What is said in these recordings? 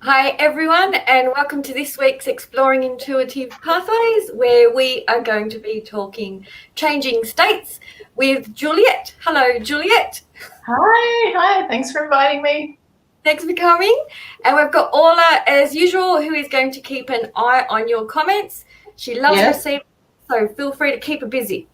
Hi everyone, and welcome to this week's Exploring Intuitive Pathways, where we are going to be talking changing states with Juliet. Hello, Juliet. Hi, thanks for inviting me. Thanks for coming. And we've got Orla, as usual, who is going to keep an eye on your comments. She loves receiving, so feel free to keep her busy.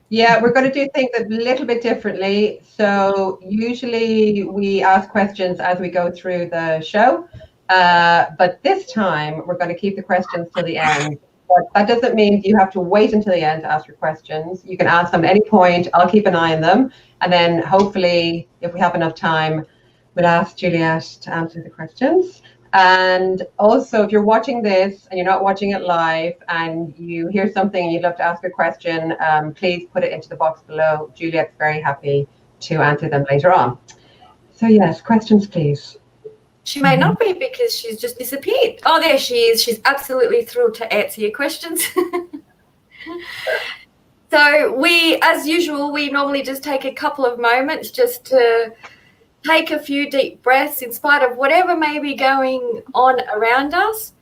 Yeah, we're going to do things a little bit differently. So usually we ask questions as we go through the show, but this time we're going to keep the questions till the end. But that doesn't mean you have to wait until the end to ask your questions. You can ask them at any point. I'll keep an eye on them. And then hopefully, if we have enough time, we'll ask Juliet to answer the questions. And also, if you're watching this and you're not watching it live and you hear something and you'd love to ask a question, please put it into the box below. Juliet's very happy to answer them later on. So yes, questions, please. She may not be because she's just disappeared. Oh, there she is. She's absolutely thrilled to answer your questions. So we, as usual, we normally just take a couple of moments just to take a few deep breaths in spite of whatever may be going on around us.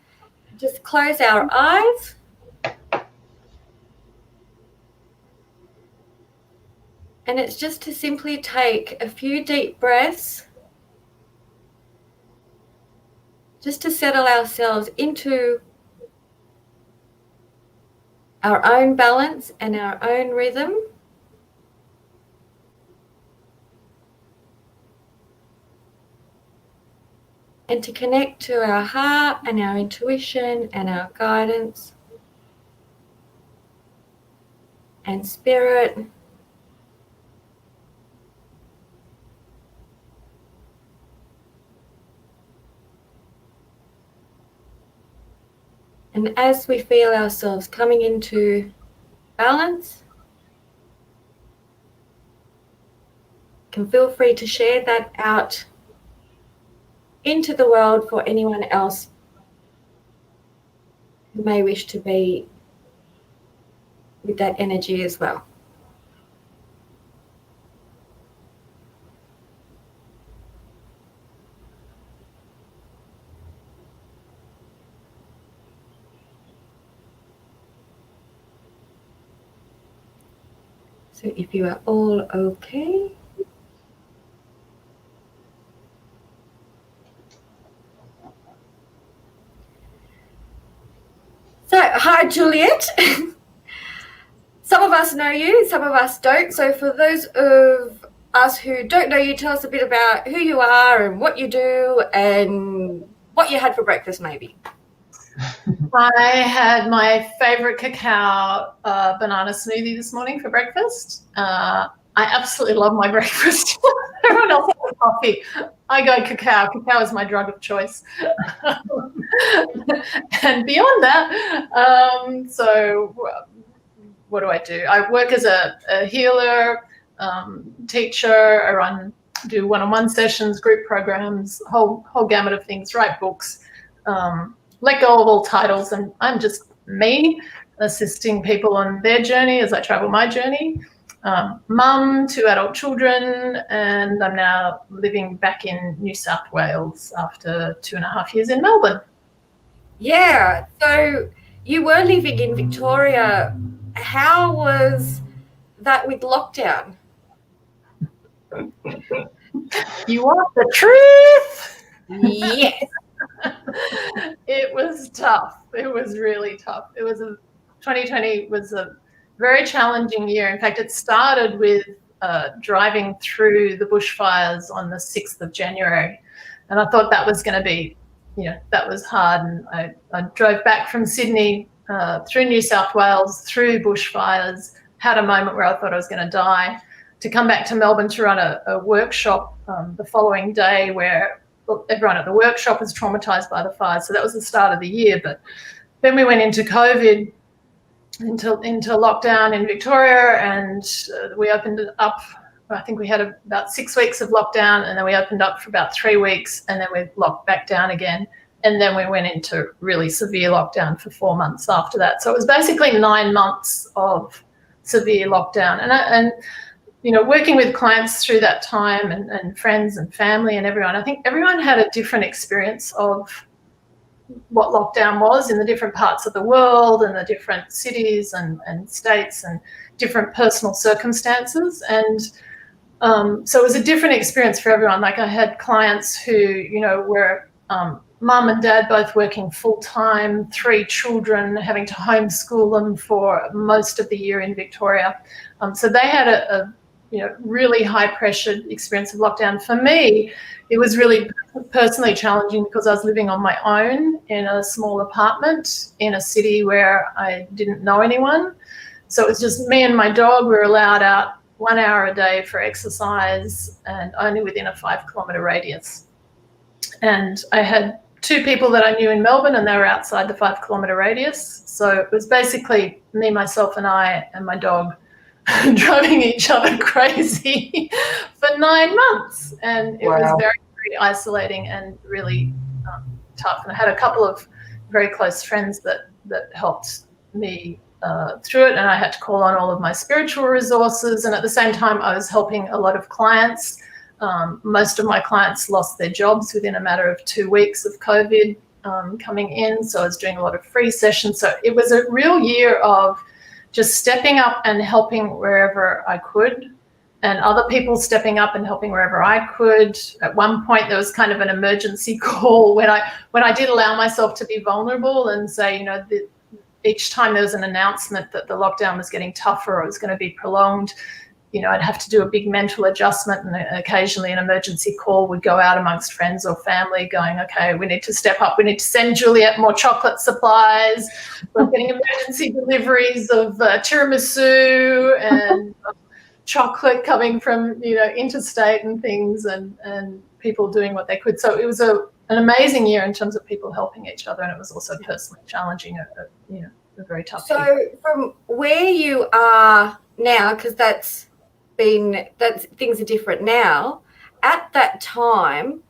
Just close our eyes. And it's just to simply take a few deep breaths just to settle ourselves into our own balance and our own rhythm. And to connect to our heart and our intuition and our guidance and spirit. And as we feel ourselves coming into balance, you can feel free to share that out into the world for anyone else who may wish to be with that energy as well. So if you are all okay, so, hi, Juliet. Some of us know you, some of us don't. So for those of us who don't know you, tell us a bit about who you are and what you do and what you had for breakfast, maybe. I had my favorite cacao banana smoothie this morning for breakfast. I absolutely love my breakfast. Everyone else has coffee. I go cacao. Cacao is my drug of choice. And beyond that, so what do? I work as a healer, teacher. I do one-on-one sessions, group programs, whole gamut of things, write books, let go of all titles, and I'm just me assisting people on their journey as I travel my journey. Mum, 2 adult children, and I'm now living back in New South Wales after 2.5 years in Melbourne. Yeah, so you were living in Victoria. How was that with lockdown? You want the truth? Yes. It was tough. It was really tough. 2020 was a very challenging year. In fact, it started with driving through the bushfires on the 6th of January. And I thought that was going to be, that was hard. And I drove back from Sydney through New South Wales, through bushfires, had a moment where I thought I was going to die, to come back to Melbourne to run a workshop the following day where everyone at the workshop was traumatized by the fires. So that was the start of the year. But then we went into COVID, into lockdown in Victoria, and we opened it up. I think we had about 6 weeks of lockdown, and then we opened up for about 3 weeks, and then we locked back down again. And then we went into really severe lockdown for 4 months after that. So it was basically 9 months of severe lockdown. And working with clients through that time and friends and family and everyone, I think everyone had a different experience of what lockdown was in the different parts of the world and the different cities and states and different personal circumstances. And so it was a different experience for everyone. Like I had clients who, were mum and dad both working full-time, 3 children, having to homeschool them for most of the year in Victoria. So they had a really high-pressured experience of lockdown. For me, it was really personally challenging because I was living on my own in a small apartment in a city where I didn't know anyone. So it was just me and my dog. We were allowed out 1 hour a day for exercise and only within a 5-kilometre radius. And I had 2 people that I knew in Melbourne and they were outside the 5-kilometre radius. So it was basically me, myself and I and my dog driving each other crazy for 9 months. And it was very, very isolating and really tough. And I had a couple of very close friends that helped me through it, and I had to call on all of my spiritual resources. And at the same time, I was helping a lot of clients. Most of my clients lost their jobs within a matter of 2 weeks of COVID coming in. So I was doing a lot of free sessions. So it was a real year of just stepping up and helping wherever I could, and other people stepping up and helping wherever I could. At one point, there was kind of an emergency call when I did allow myself to be vulnerable and say, each time there was an announcement that the lockdown was getting tougher or it was going to be prolonged, I'd have to do a big mental adjustment, and occasionally an emergency call would go out amongst friends or family going, okay, we need to step up. We need to send Juliet more chocolate supplies. We're getting emergency deliveries of tiramisu and chocolate coming from, interstate and things, and people doing what they could. So it was an amazing year in terms of people helping each other, and it was also personally challenging, a very tough year. So from where you are now, because things are different now, at that time,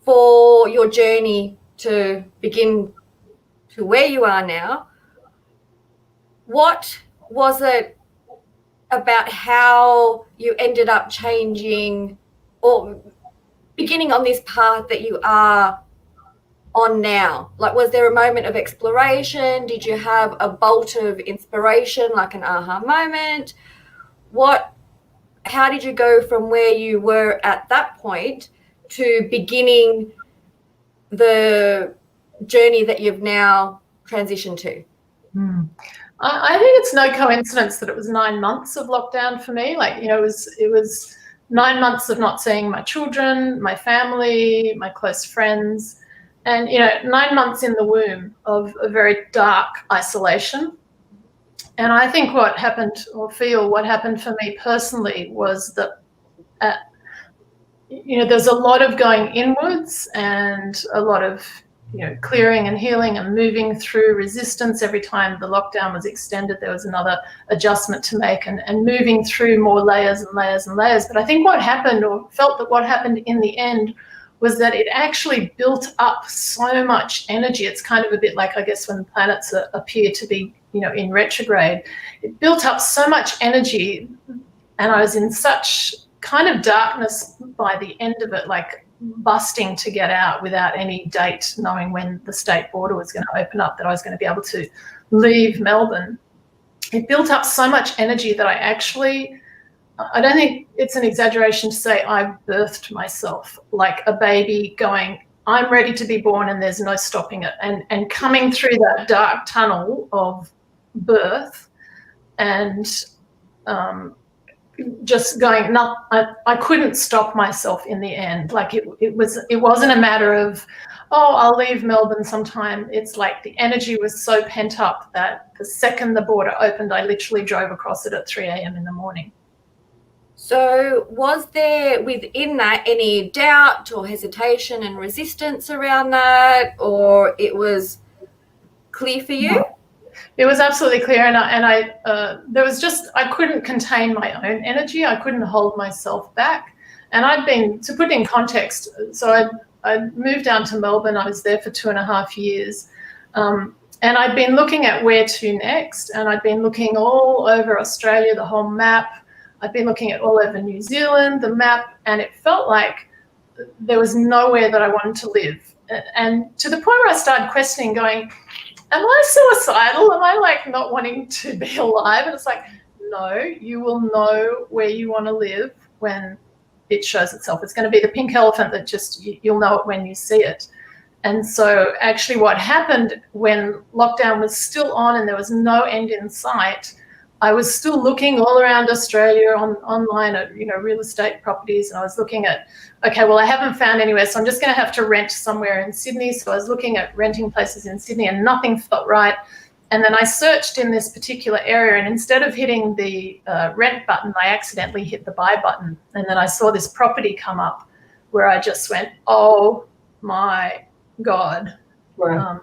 for your journey to begin to where you are now, what was it about how you ended up changing or beginning on this path that you are on now? Like, was there a moment of exploration? Did you have a bolt of inspiration, like an aha moment? How did you go from where you were at that point to beginning the journey that you've now transitioned to? I think it's no coincidence that it was 9 months of lockdown for me. Like, it was 9 months of not seeing my children, my family, my close friends, and 9 months in the womb of a very dark isolation. And I think what happened for me personally was that, there's a lot of going inwards and a lot of, clearing and healing and moving through resistance. Every time the lockdown was extended, there was another adjustment to make and moving through more layers and layers and layers. But I think what happened, or felt that what happened in the end, was that it actually built up so much energy. It's kind of a bit like, I guess, when planets appear to be, in retrograde. It built up so much energy, and I was in such kind of darkness by the end of it, like busting to get out without any date, knowing when the state border was going to open up, that I was going to be able to leave Melbourne. It built up so much energy that I don't think it's an exaggeration to say I birthed myself like a baby, going, I'm ready to be born and there's no stopping it. And coming through that dark tunnel of birth and just going, I couldn't stop myself in the end. Like it wasn't a matter of, I'll leave Melbourne sometime. It's like the energy was so pent up that the second the border opened, I literally drove across it at 3 a.m. in the morning. So was there within that any doubt or hesitation and resistance around that, or it was clear for you? No. It was absolutely clear, and I couldn't contain my own energy. I couldn't hold myself back. And I'd been, to put in context, so I'd moved down to Melbourne. I was there for 2.5 years. And I'd been looking at where to next, and I'd been looking all over Australia, the whole map. I'd been looking at all over New Zealand, the map, and it felt like there was nowhere that I wanted to live. And to the point where I started questioning, going, am I suicidal? Am I like not wanting to be alive? And it's like, no, you will know where you want to live when it shows itself. It's going to be the pink elephant that just, you'll know it when you see it. And so actually what happened when lockdown was still on and there was no end in sight, I was still looking all around Australia online at, real estate properties. And I was looking at, okay, well, I haven't found anywhere, so I'm just going to have to rent somewhere in Sydney. So I was looking at renting places in Sydney and nothing felt right. And then I searched in this particular area, and instead of hitting the rent button, I accidentally hit the buy button. And then I saw this property come up where I just went, oh my God. Right.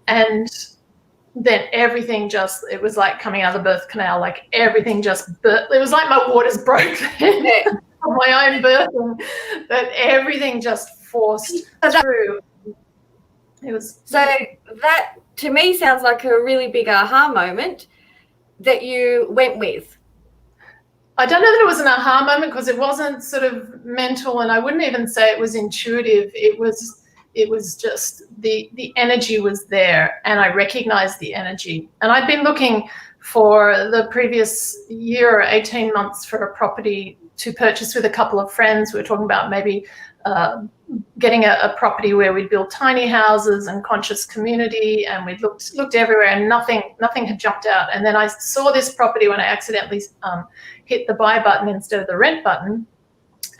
And then everything just, it was like coming out of the birth canal, like everything just, it was like my waters broke of my own birthing, that everything just forced through. It was so that to me sounds like a really big aha moment that you went with. I don't know that it was an aha moment because it wasn't sort of mental, and I wouldn't even say it was intuitive. It was just the energy was there, and I recognized the energy. And I'd been looking for the previous year or 18 months for a property to purchase with a couple of friends. We were talking about maybe getting a property where we'd build tiny houses and conscious community, and we'd looked everywhere and nothing had jumped out. And then I saw this property when I accidentally hit the buy button instead of the rent button.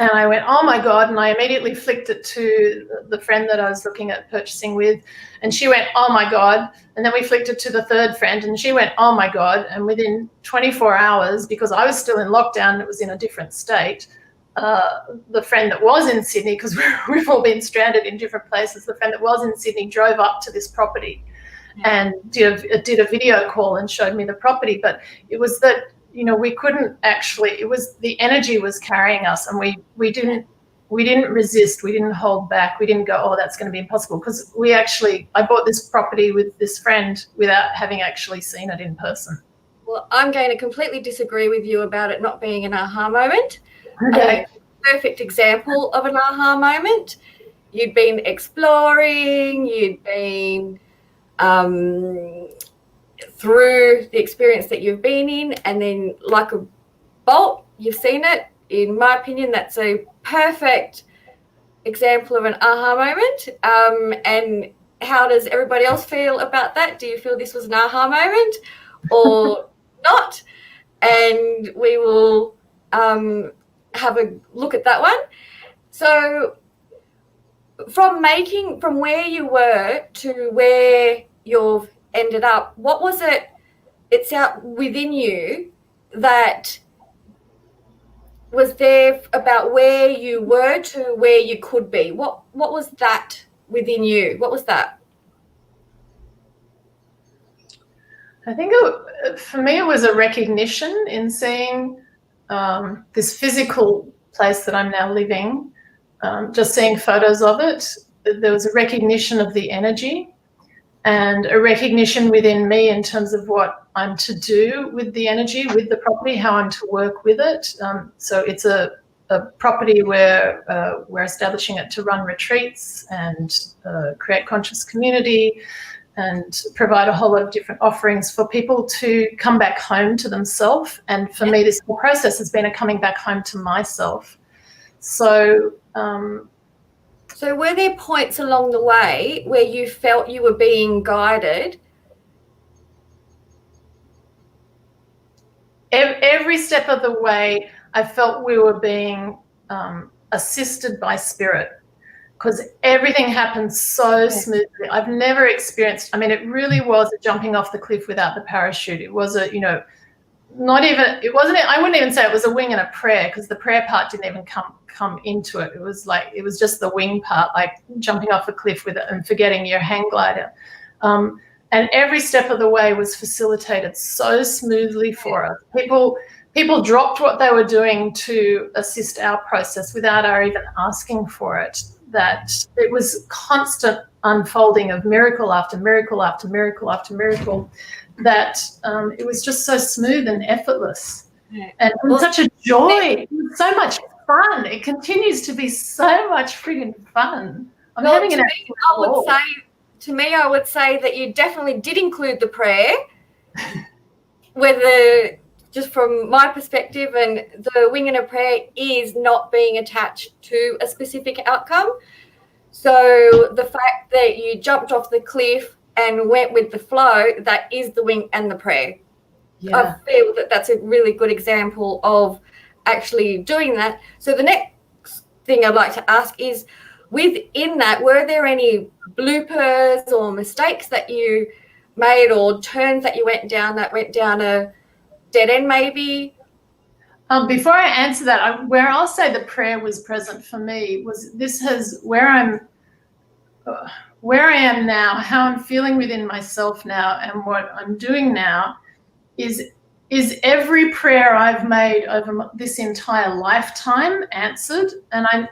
And I went, oh my God, and I immediately flicked it to the friend that I was looking at purchasing with, and she went, oh my God. And then we flicked it to the third friend, and she went, oh my God. And within 24 hours, because I was still in lockdown and it was in a different state, the friend that was in Sydney, because we've all been stranded in different places, the friend that was in Sydney drove up to this property and did a video call and showed me the property. But it was that, we couldn't actually, it was the energy was carrying us, and we didn't resist, we didn't hold back, we didn't go, oh, that's going to be impossible, because I bought this property with this friend without having actually seen it in person. Well, I'm going to completely disagree with you about it not being an aha moment. Okay. Perfect example of an aha moment. You'd been exploring, you'd been through the experience that you've been in, and then like a bolt, you've seen it. In my opinion, that's a perfect example of an aha moment. And how does everybody else feel about that? Do you feel this was an aha moment or not? And we will have a look at that one. So from where you were to where you've ended up, what was it's out within you that was there about where you were to where you could be? What was that within you? What was that? I think for me it was a recognition in seeing this physical place that I'm now living, just seeing photos of it. There was a recognition of the energy and a recognition within me in terms of what I'm to do with the energy, with the property, how I'm to work with it. So it's a property where we're establishing it to run retreats and create conscious community and provide a whole lot of different offerings for people to come back home to themselves. And for me, this whole process has been a coming back home to myself. So were there points along the way where you felt you were being guided? Every step of the way, I felt we were being assisted by spirit, because everything happened so smoothly. I've never experienced, it really was a jumping off the cliff without the parachute. It was I wouldn't even say it was a wing and a prayer, because the prayer part didn't even come into it. It was just the wing part, like jumping off a cliff with it and forgetting your hang glider. And every step of the way was facilitated so smoothly for us. People dropped what they were doing to assist our process without our even asking for it. That it was constant unfolding of miracle after miracle after miracle after miracle, that it was just so smooth and effortless. And it was such a joy. It was so much fun. It continues to be so much friggin' fun. I'm having an I would say that you definitely did include the prayer, whether just from my perspective, and the wing and a prayer is not being attached to a specific outcome. So the fact that you jumped off the cliff and went with the flow, that is the wing and the prayer. Yeah. I feel that that's a really good example of actually doing that. So the next thing I'd like to ask is, within that, were there any bloopers or mistakes that you made, or turns that you went down a dead end maybe? Before I answer that, where I'll say the prayer was present for me was where I am now, how I'm feeling within myself now, and what I'm doing now is every prayer I've made over this entire lifetime answered. And I've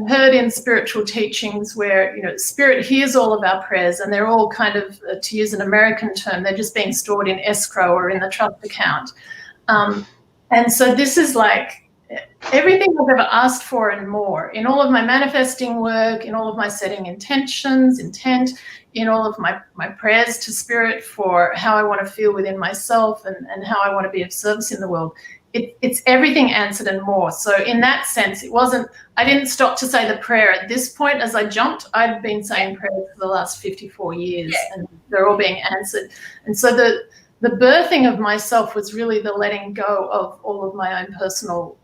heard in spiritual teachings where, Spirit hears all of our prayers, and they're all kind of, to use an American term, they're just being stored in escrow or in the trust account. And so this is like everything I've ever asked for and more in all of my manifesting work, in all of my setting intent, in all of my prayers to Spirit for how I want to feel within myself and how I want to be of service in the world. It's everything answered and more. So in that sense, I didn't stop to say the prayer at this point as I jumped. I'd been saying prayers for the last 54 years, and they're all being answered. And so the birthing of myself was really the letting go of all of my own personal,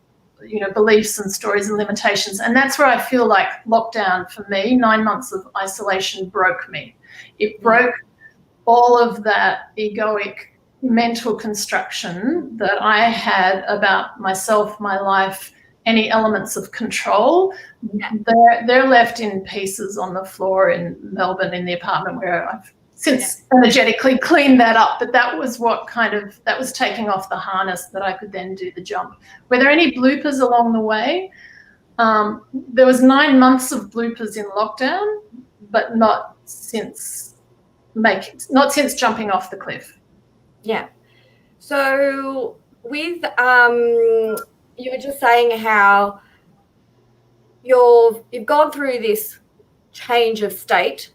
beliefs and stories and limitations. And that's where I feel like lockdown for me, 9 months of isolation, broke me. It broke all of that egoic mental construction that I had about myself, my life, any elements of control. They're left in pieces on the floor in Melbourne in the apartment, where I've since energetically cleaned that up. But that was that was taking off the harness that I could then do the jump. Were there any bloopers along the way? There was 9 months of bloopers in lockdown, but not since jumping off the cliff. Yeah. So with you were just saying how you've gone through this change of state,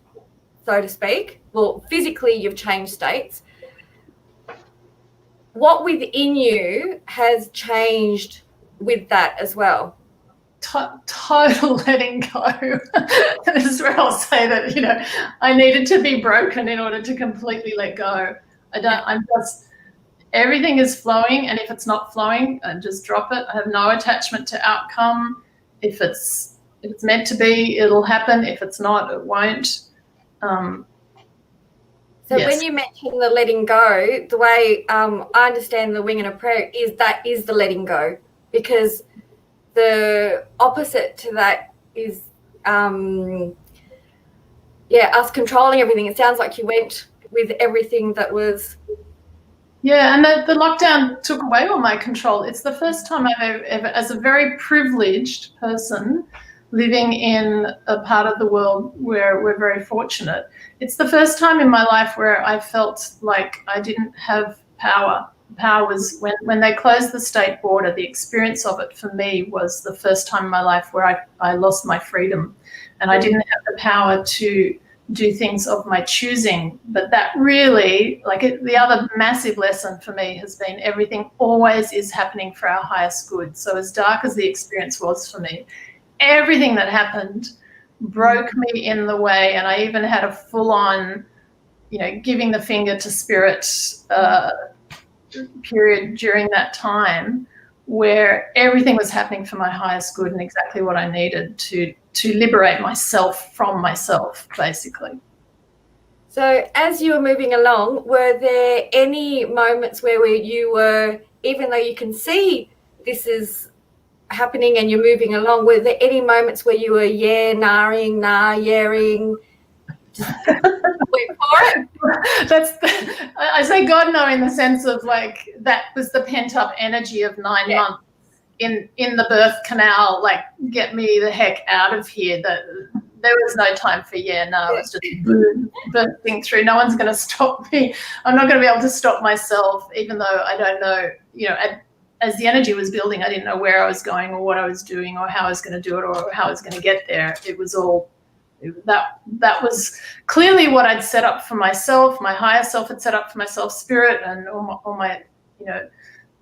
so to speak. Well, physically you've changed states. What within you has changed with that as well? Total letting go. This is where I'll say that, I needed to be broken in order to completely let go. Everything is flowing, and if it's not flowing, I just drop it. I have no attachment to outcome. If it's meant to be, it'll happen. If it's not, it won't. When you mention the letting go, the way I understand the wing and a prayer is the letting go, because the opposite to that is us controlling everything. It sounds like you went with everything that was. Yeah, and the lockdown took away all my control. It's the first time I've ever, as a very privileged person living in a part of the world where we're very fortunate, it's the first time in my life where I felt like I didn't have power. Power was when they closed the state border. The experience of it for me was the first time in my life where I lost my freedom, and I didn't have the power to do things of my choosing. But that really, the other massive lesson for me has been everything always is happening for our highest good. So as dark as the experience was for me, everything that happened broke me in the way. And I even had a full-on, giving the finger to Spirit period during that time, where everything was happening for my highest good and exactly what I needed to liberate myself from myself, basically. So as you were moving along, were there any moments where you were, even though you can see this is happening and you're moving along, were there any moments where you were yaring, just wait for it? I say God no, in the sense of that was the pent up energy of 9 months in the birth canal, get me the heck out of here. There was no time for it's just bursting through. No one's going to stop me. I'm not going to be able to stop myself, even though I don't know as the energy was building, I didn't know where I was going or what I was doing or how I was going to do it or how I was going to get there. It was all that was clearly what I'd set up for myself. My higher self had set up for myself, spirit, and all my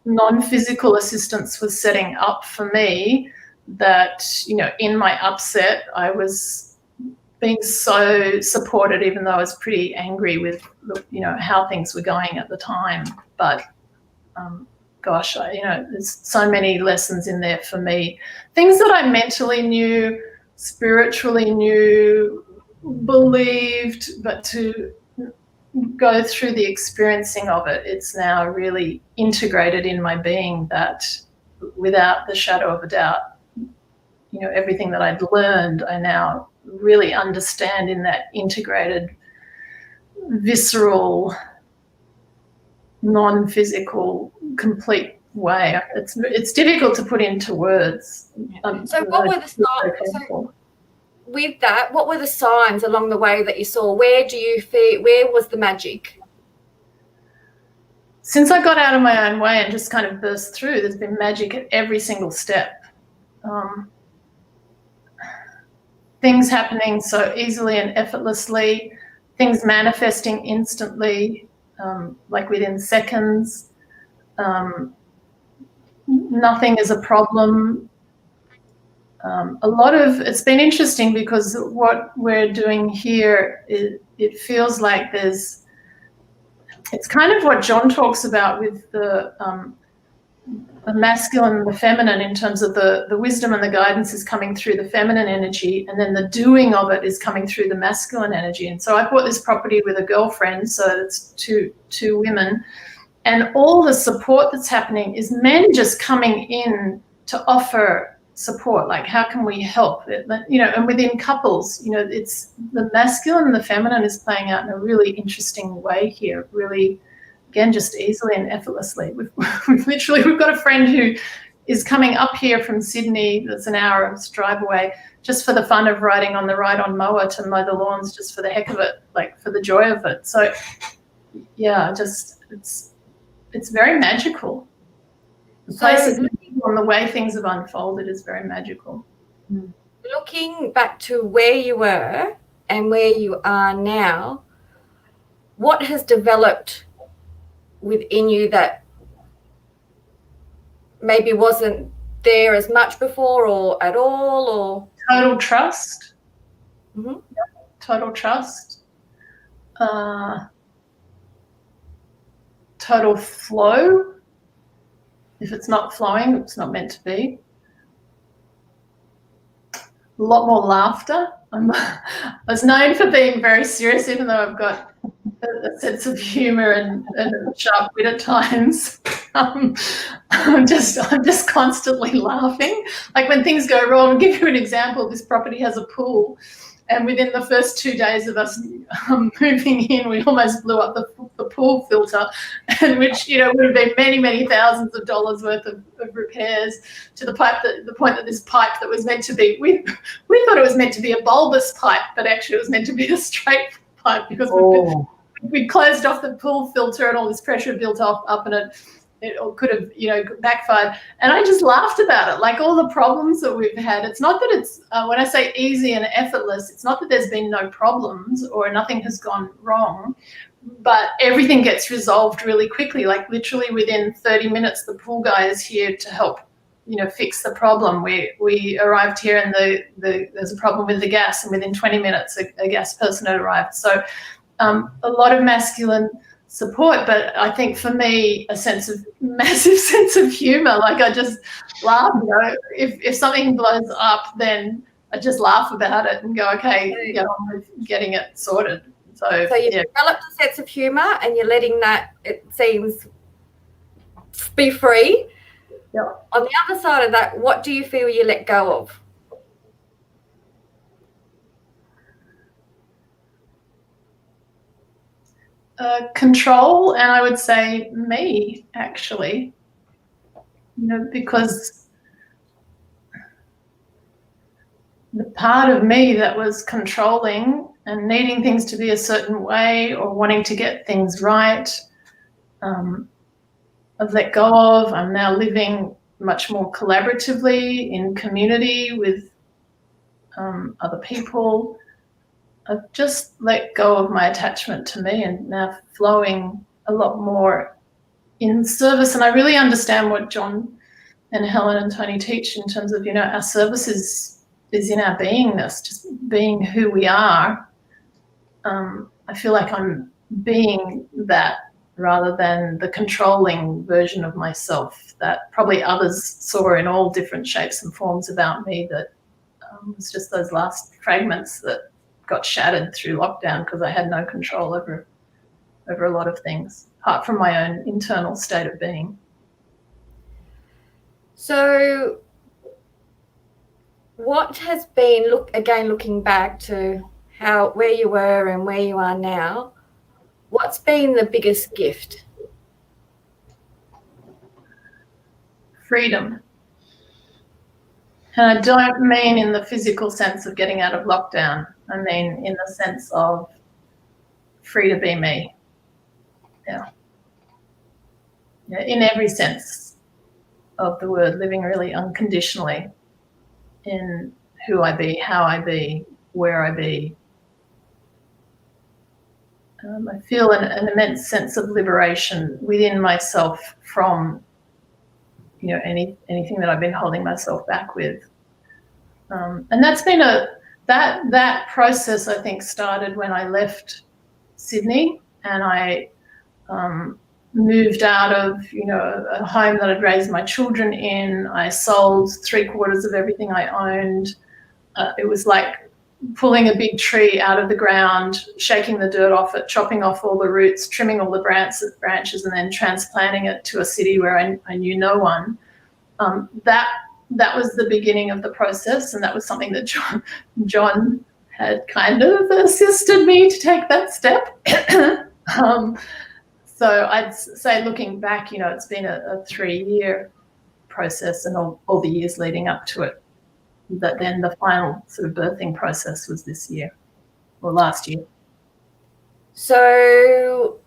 non-physical assistance was setting up for me. That in my upset, I was being so supported, even though I was pretty angry with how things were going at the time. But gosh, there's so many lessons in there for me. Things that I mentally knew, spiritually knew, believed, but to go through the experiencing of it, it's now really integrated in my being that without the shadow of a doubt, everything that I'd learned, I now really understand in that integrated, visceral, non-physical, complete way. It's difficult to put into words. So what were the signs? So with that, what were the signs along the way that you saw? Where was the magic? Since I got out of my own way and just kind of burst through, there's been magic at every single step. Things happening so easily and effortlessly, things manifesting instantly, like within seconds. Nothing is a problem. It's been interesting because what we're doing here, it feels like it's kind of what John talks about with the masculine and the feminine, in terms of the wisdom and the guidance is coming through the feminine energy, and then the doing of it is coming through the masculine energy. And so I bought this property with a girlfriend, so it's two women, and all the support that's happening is men just coming in to offer support, like how can we help it, and within couples, it's the masculine and the feminine is playing out in a really interesting way here, really, again, just easily and effortlessly. We've got a friend who is coming up here from Sydney, that's an hour's drive away, just for the fun of riding on the ride-on mower to mow the lawns, just for the heck of it, like for the joy of it. So yeah, just it's very magical. The place is on the way things have unfolded is very magical. Looking back to where you were and where you are now, what has developed within you that maybe wasn't there as much before or at all? Or total trust. Mm-hmm. Total trust. Total flow. If it's not flowing, it's not meant to be. A lot more laughter. I was known for being very serious, even though I've got a sense of humour and a sharp wit at times. I'm just constantly laughing. Like when things go wrong, I'll give you an example. This property has a pool, and within the first 2 days of us moving in, we almost blew up the pool filter, and which would have been many, many thousands of dollars worth of repairs, to the point that this pipe that was meant to be, we thought it was meant to be a bulbous pipe, but actually it was meant to be a straight pipe, because we closed off the pool filter and all this pressure built up, and it could have backfired. And I just laughed about it, like all the problems that we've had. It's not that it's when I say easy and effortless, it's not that there's been no problems or nothing has gone wrong, but everything gets resolved really quickly. Like literally within 30 minutes, the pool guy is here to help fix the problem. We arrived here and there's a problem with the gas, and within 20 minutes a gas person had arrived. So a lot of masculine support, but I think for me a massive sense of humor. Like I just laugh. If something blows up, then I just laugh about it and go, okay, get on with getting it sorted. So you developed a sense of humor, and you're letting that, it seems, be free. Yeah. On the other side of that, what do you feel you let go of? Control, and I would say me, actually, because the part of me that was controlling and needing things to be a certain way or wanting to get things right, I've let go of. I'm now living much more collaboratively in community with other people. I've just let go of my attachment to me and now flowing a lot more in service. And I really understand what John and Helen and Tony teach in terms of, our service is in our beingness, just being who we are. I feel like I'm being that rather than the controlling version of myself that probably others saw in all different shapes and forms about me, that was just those last fragments that got shattered through lockdown because I had no control over a lot of things, apart from my own internal state of being. So what has been, looking back to where you were and where you are now, what's been the biggest gift? Freedom. And I don't mean in the physical sense of getting out of lockdown. I mean in the sense of free to be me. Yeah, in every sense of the word, living really unconditionally in who I be, how I be, where I be. I feel an immense sense of liberation within myself from, anything that I've been holding myself back with. And that's been that process, I think, started when I left Sydney and I moved out of, a home that I'd raised my children in. I sold 3/4 of everything I owned. It was like pulling a big tree out of the ground, shaking the dirt off it, chopping off all the roots, trimming all the branches, and then transplanting it to a city where I knew no one. That was the beginning of the process, and that was something that John had kind of assisted me to take that step. So I'd say, looking back, it's been a 3-year process, and all the years leading up to it. But then the final sort of birthing process was this year, or last year. So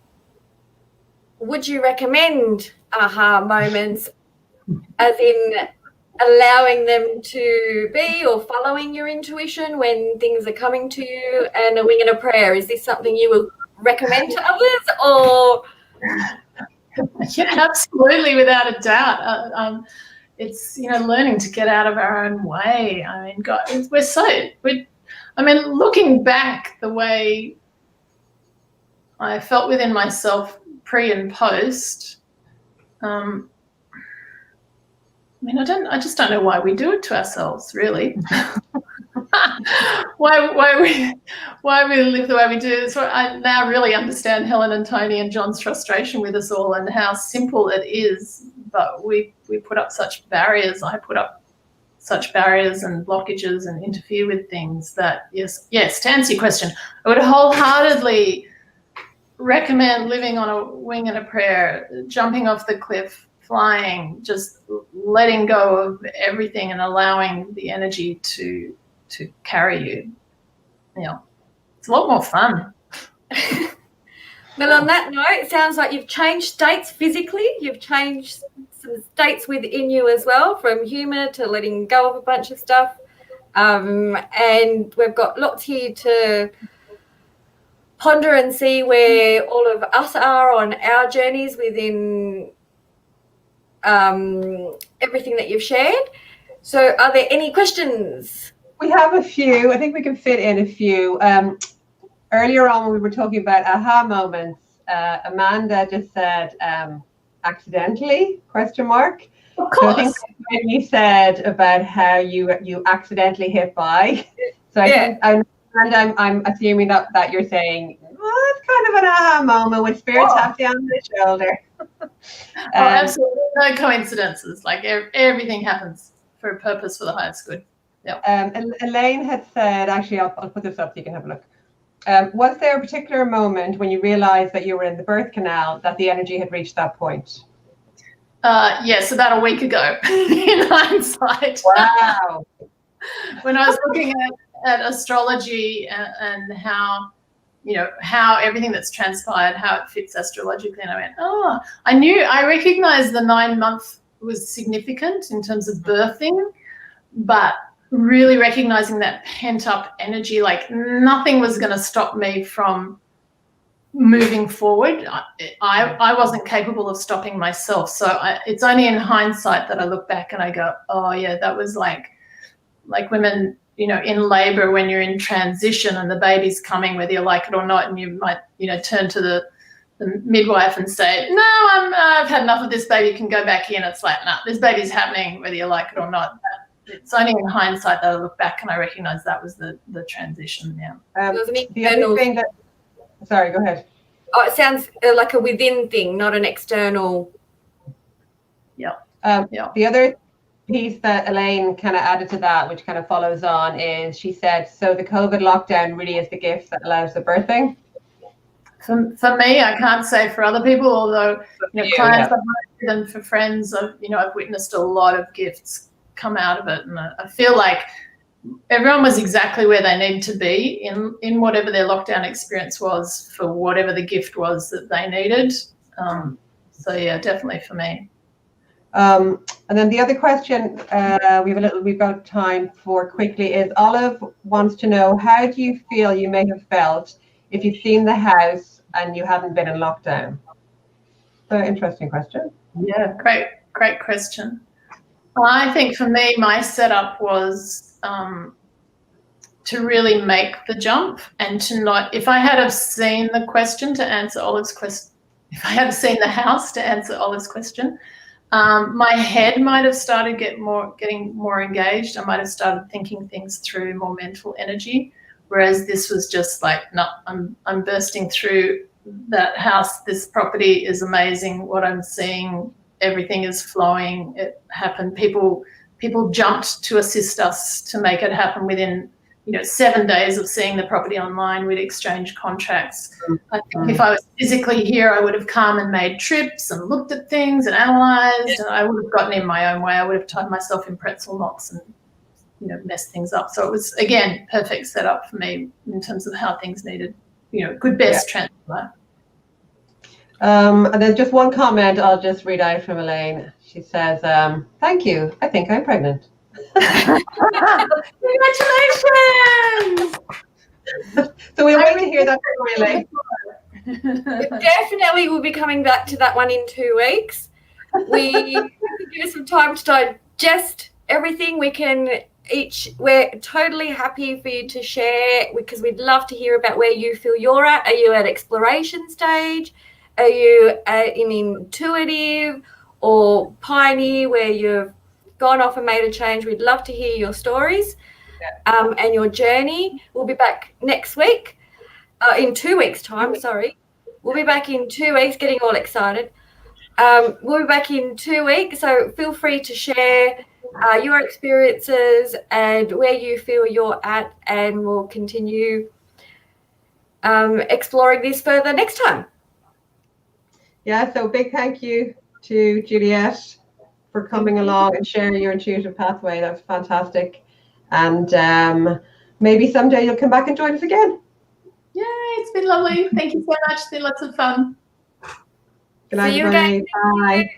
would you recommend aha moments, as in allowing them to be, or following your intuition when things are coming to you, and a wing and a prayer? Is this something you will recommend to others, or? Yeah, absolutely, without a doubt. It's, learning to get out of our own way. I mean, God, looking back, the way I felt within myself pre and post, I just don't know why we do it to ourselves, really. why we live the way we do. So I now really understand Helen and Tony and John's frustration with us all, and how simple it is, but we put up such barriers. I put up such barriers and blockages and interfere with things that, yes, to answer your question, I would wholeheartedly recommend living on a wing and a prayer, jumping off the cliff, flying, just letting go of everything and allowing the energy to carry you. It's a lot more fun. Well, on that note, it sounds like you've changed states physically. You've changed some states within you as well, from humour to letting go of a bunch of stuff. And we've got lots here to ponder and see where all of us are on our journeys within everything that you've shared. So are there any questions? We have a few. I think we can fit in a few. Earlier on, when we were talking about aha moments, Amanda just said accidentally, ? Of So course. I think you said about how you accidentally hit by. So I think I'm assuming that you're saying, well, that's kind of an aha moment when spirit tapped you on the shoulder. Absolutely. No coincidences. Like everything happens for a purpose, for the highest good. Yeah. Elaine had said, actually, I'll put this up so you can have a look. Was there a particular moment when you realized that you were in the birth canal, that the energy had reached that point? Yes, about a week ago, in hindsight. Wow. When I was looking at astrology and how how everything that's transpired, how it fits astrologically. And I went, oh, I recognized the 9-month was significant in terms of birthing, but really recognizing that pent up energy, like nothing was going to stop me from moving forward. I wasn't capable of stopping myself. So it's only in hindsight that I look back and I go, oh yeah, that was like women, in labor when you're in transition and the baby's coming, whether you like it or not, and you might, turn to the midwife and say, no, I've had enough of this baby, can go back in. It's like, no, this baby's happening whether you like it or not. It's only in hindsight that I look back and I recognize that was the transition now. The other thing that, sorry, go ahead. Oh, it sounds like a within thing, not an external. Yeah. The other piece that Elaine kind of added to that, which kind of follows on, is she said, so the COVID lockdown really is the gift that allows the birthing? For me, I can't say for other people, although clients I've worked with and for friends, I've witnessed a lot of gifts come out of it, and I feel like everyone was exactly where they need to be in whatever their lockdown experience was for whatever the gift was that they needed. So yeah, definitely for me. And then the other question we've got time for quickly is Olive wants to know, how do you feel you may have felt if you'd seen the house and you hadn't been in lockdown? So interesting question. Yeah, great question. I think for me, my setup was to really make the jump and to not, if I had have seen the question to answer Olive's question, if I had seen the house to answer Olive's question, my head might have started getting more engaged. I might have started thinking things through, more mental energy. Whereas this was just like, no, I'm bursting through that house. This property is amazing. What I'm seeing, everything is flowing. It happened. People jumped to assist us to make it happen within 7 days of seeing the property online. We'd exchanged contracts. I think if I was physically here, I would have come and made trips and looked at things and analysed, and I would have gotten in my own way. I would have tied myself in pretzel knots and messed things up. So it was, again, perfect setup for me in terms of how things needed, good best transfer. And then just one comment I'll just read out from Elaine. She says, thank you. I think I'm pregnant. Congratulations! So we'll wait to hear that from Elaine. Definitely we'll be coming back to that one in 2 weeks. We give us some time to digest everything. We're totally happy for you to share, because we'd love to hear about where you feel you're at. Are you at exploration stage? Are you in intuitive or pioneer, where you've gone off and made a change? We'd love to hear your stories and your journey. We'll be back next week, in 2 weeks' time, sorry. We'll be back in 2 weeks, getting all excited. We'll be back in 2 weeks, so feel free to share your experiences and where you feel you're at, and we'll continue exploring this further next time. Yeah, so big thank you to Juliet for coming along and sharing your intuitive pathway. That's fantastic. And maybe someday you'll come back and join us again. Yay, it's been lovely. Thank you so much. It's been lots of fun. Good night, everybody. Bye.